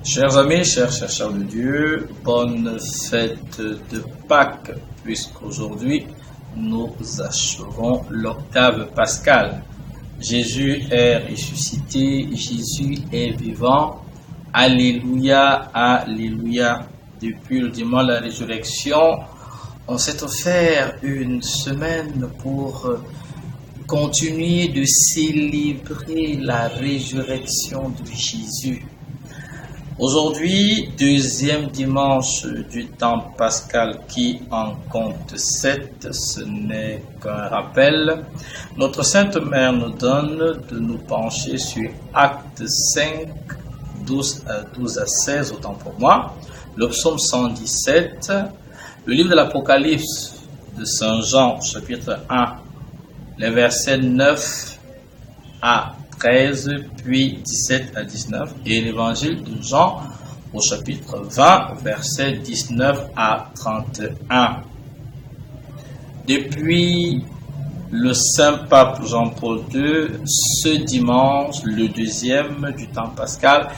Chers amis, chers chercheurs de Dieu, bonne fête de Pâques, puisqu'aujourd'hui nous achevons l'octave pascale. Jésus est ressuscité, Jésus est vivant. Alléluia, alléluia. Depuis le dimanche de la résurrection, on s'est offert une semaine pour continuer de célébrer la résurrection de Jésus. Aujourd'hui, deuxième dimanche du temps pascal qui en compte 7, ce n'est qu'un rappel. Notre Sainte Mère nous donne de nous pencher sur Actes 5, 12 à 16, autant pour moi, le psaume 117, le livre de l'Apocalypse de Saint Jean, chapitre 1, les versets 9 à 13, puis 17 à 19, et l'évangile de Jean au chapitre 20, versets 19 à 31. Depuis le Saint Pape Jean-Paul II, ce dimanche, le deuxième du temps pascal,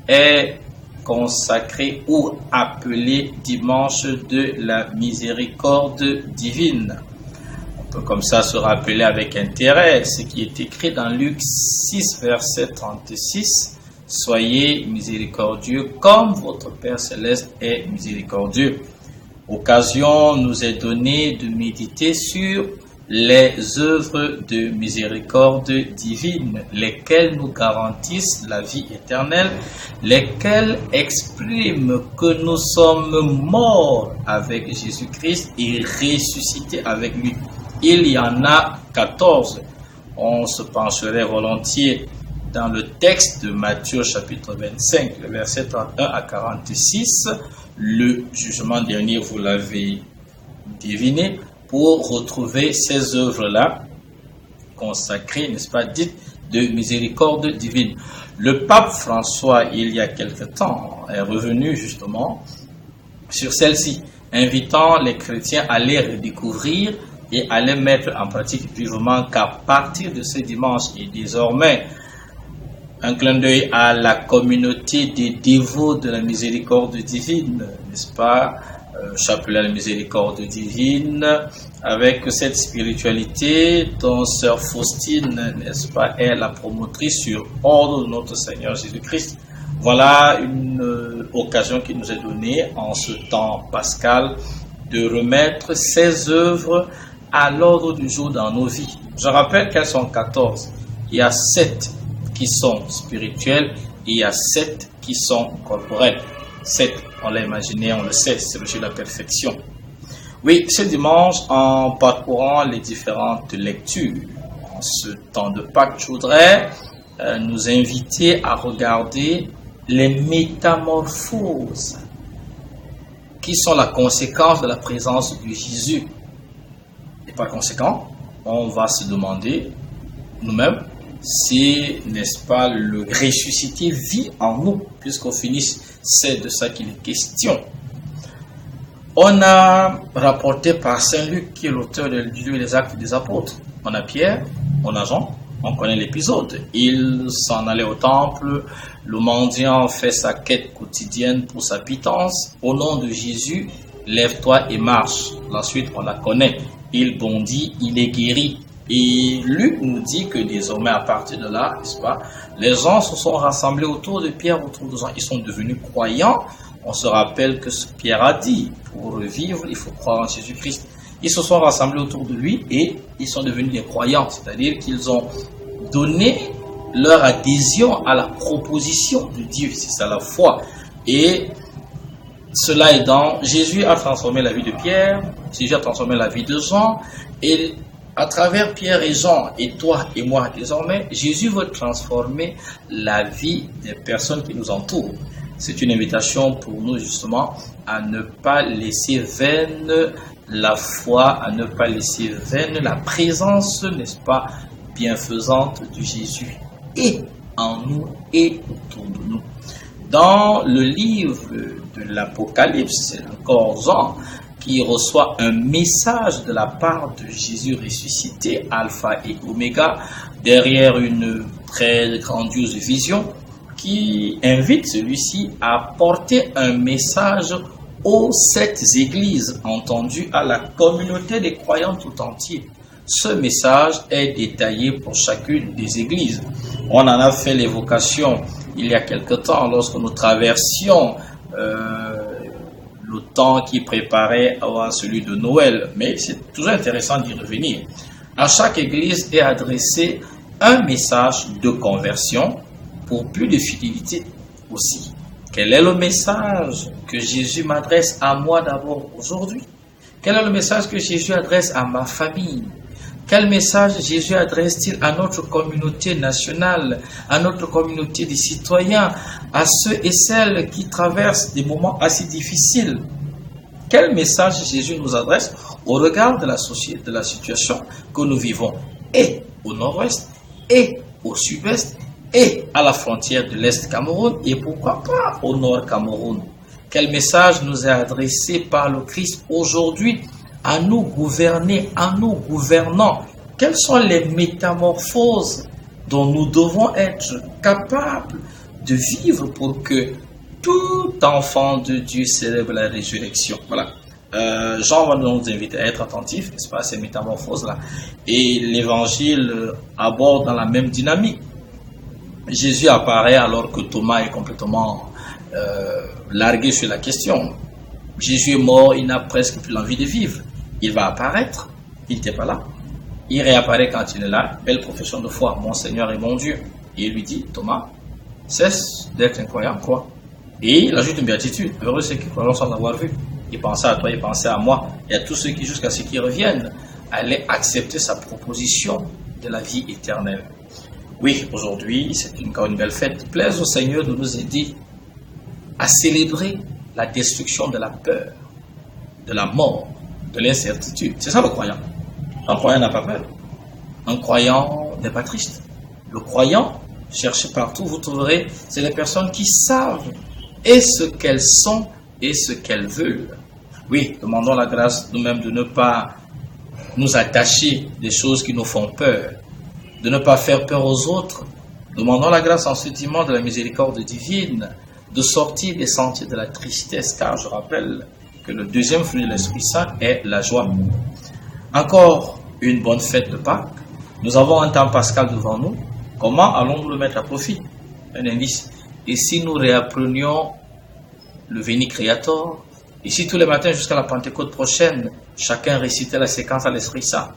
est consacré ou appelé dimanche de la miséricorde divine. On peut comme ça se rappeler avec intérêt ce qui est écrit dans Luc 6, verset 36. Soyez miséricordieux comme votre Père Céleste est miséricordieux. Occasion nous est donnée de méditer sur les œuvres de miséricorde divine, lesquelles nous garantissent la vie éternelle, lesquelles expriment que nous sommes morts avec Jésus-Christ et ressuscités avec lui. Il y en a 14. On se pencherait volontiers dans le texte de Matthieu chapitre 25, le verset 31 à 46. Le jugement dernier, vous l'avez deviné, pour retrouver ces œuvres-là consacrées, n'est-ce pas, dites de miséricorde divine. Le pape François, il y a quelque temps, est revenu justement sur celle-ci, invitant les chrétiens à les redécouvrir et à les mettre en pratique vivement, qu'à partir de ce dimanche et désormais, un clin d'œil à la communauté des dévots de la miséricorde divine, n'est-ce pas, chapelet à la miséricorde divine, avec cette spiritualité dont Sœur Faustine, n'est-ce pas, est la promotrice sur ordre de notre Seigneur Jésus-Christ. Voilà une occasion qui nous est donnée en ce temps pascal de remettre ces œuvres à l'ordre du jour dans nos vies. Je rappelle qu'elles sont 14. Il y a 7 qui sont spirituelles et il y a 7 qui sont corporelles. 7, on l'a imaginé, on le sait, c'est le jour de la perfection. Oui, ce dimanche, en parcourant les différentes lectures, en ce temps de Pâques, je voudrais nous inviter à regarder les métamorphoses qui sont la conséquence de la présence de Jésus. Et par conséquent, on va se demander nous-mêmes si, n'est-ce pas, le ressuscité vit en nous, puisqu'au finish, c'est de ça qu'il est question. On a rapporté par Saint Luc, qui est l'auteur du livre des Actes des Apôtres. On a Pierre, on a Jean, on connaît l'épisode. Il s'en allait au temple, le mendiant fait sa quête quotidienne pour sa pitance. Au nom de Jésus, lève-toi et marche. Ensuite, on la connaît. Il bondit, il est guéri. Et Luc nous dit que désormais, à partir de là, n'est-ce pas, les gens se sont rassemblés autour de Pierre, autour de Jean. Ils sont devenus croyants. On se rappelle que ce que Pierre a dit, pour revivre, il faut croire en Jésus-Christ. Ils se sont rassemblés autour de lui et ils sont devenus des croyants. C'est-à-dire qu'ils ont donné leur adhésion à la proposition de Dieu. C'est ça la foi. Et cela aidant, Jésus a transformé la vie de Pierre, Jésus a transformé la vie de Jean, et à travers Pierre et Jean, et toi et moi désormais, Jésus veut transformer la vie des personnes qui nous entourent. C'est une invitation pour nous justement à ne pas laisser vaine la foi, à ne pas laisser vaine la présence, n'est-ce pas, bienfaisante de Jésus et en nous et autour de nous. Dans le livre de l'Apocalypse, c'est encore Jean qui reçoit un message de la part de Jésus ressuscité, Alpha et Oméga, derrière une très grandiose vision. qui invite celui-ci à porter un message aux 7 églises, entendu à la communauté des croyants tout entier. Ce message est détaillé pour chacune des églises. On en a fait l'évocation il y a quelque temps lorsque nous traversions le temps qui préparait à celui de Noël. Mais c'est toujours intéressant d'y revenir. À chaque église est adressé un message de conversion pour plus de fidélité aussi. Quel est le message que Jésus m'adresse à moi d'abord aujourd'hui? Quel est le message que Jésus adresse à ma famille? Quel message Jésus adresse-t-il à notre communauté nationale, à notre communauté des citoyens, à ceux et celles qui traversent des moments assez difficiles? Quel message Jésus nous adresse au regard de la société, de la situation que nous vivons, et au nord-ouest, et au sud-ouest, et à la frontière de l'Est Cameroun, et pourquoi pas au nord Cameroun? Quel message nous est adressé par le Christ aujourd'hui à nous gouverner, à nous gouvernants? Quelles sont les métamorphoses dont nous devons être capables de vivre pour que tout enfant de Dieu célèbre la résurrection? Voilà. Jean va nous inviter à être attentifs, n'est-ce pas, à ces métamorphoses-là. Et l'évangile aborde dans la même dynamique. Jésus apparaît alors que Thomas est complètement largué sur la question. Jésus est mort, il n'a presque plus l'envie de vivre. Il va apparaître, il n'était pas là. Il réapparaît quand il est là. Belle profession de foi, mon Seigneur et mon Dieu. Et il lui dit, Thomas, cesse d'être incroyant, crois. Et il ajoute une béatitude. Heureux ceux qui croiront sans l'avoir vu. Il pensait à toi, il pensait à moi, et à tous ceux qui, jusqu'à ce qu'ils reviennent, allaient accepter sa proposition de la vie éternelle. Oui, aujourd'hui, c'est encore une belle fête. Plaise au Seigneur de nous aider à célébrer la destruction de la peur, de la mort, de l'incertitude. C'est ça le croyant. Un croyant n'a pas peur. Un croyant n'est pas triste. Le croyant, cherchez partout, vous trouverez, c'est les personnes qui savent et ce qu'elles sont et ce qu'elles veulent. Oui, demandons la grâce nous-mêmes de ne pas nous attacher des choses qui nous font peur, de ne pas faire peur aux autres. Demandons la grâce en ce dimanche de la miséricorde divine, de sortir des sentiers de la tristesse, car je rappelle que le deuxième fruit de l'Esprit Saint est la joie. Encore une bonne fête de Pâques. Nous avons un temps pascal devant nous. Comment allons-nous le mettre à profit? Un indice. Et si nous réapprenions le Veni Creator, et si tous les matins jusqu'à la Pentecôte prochaine, chacun récitait la séquence à l'Esprit Saint,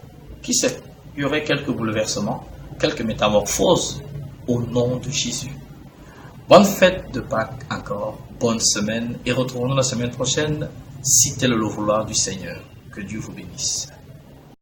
qui sait, il y aurait quelques bouleversements, quelques métamorphoses au nom de Jésus. Bonne fête de Pâques encore, bonne semaine, et retrouvons-nous la semaine prochaine, si tel est le vouloir du Seigneur. Que Dieu vous bénisse.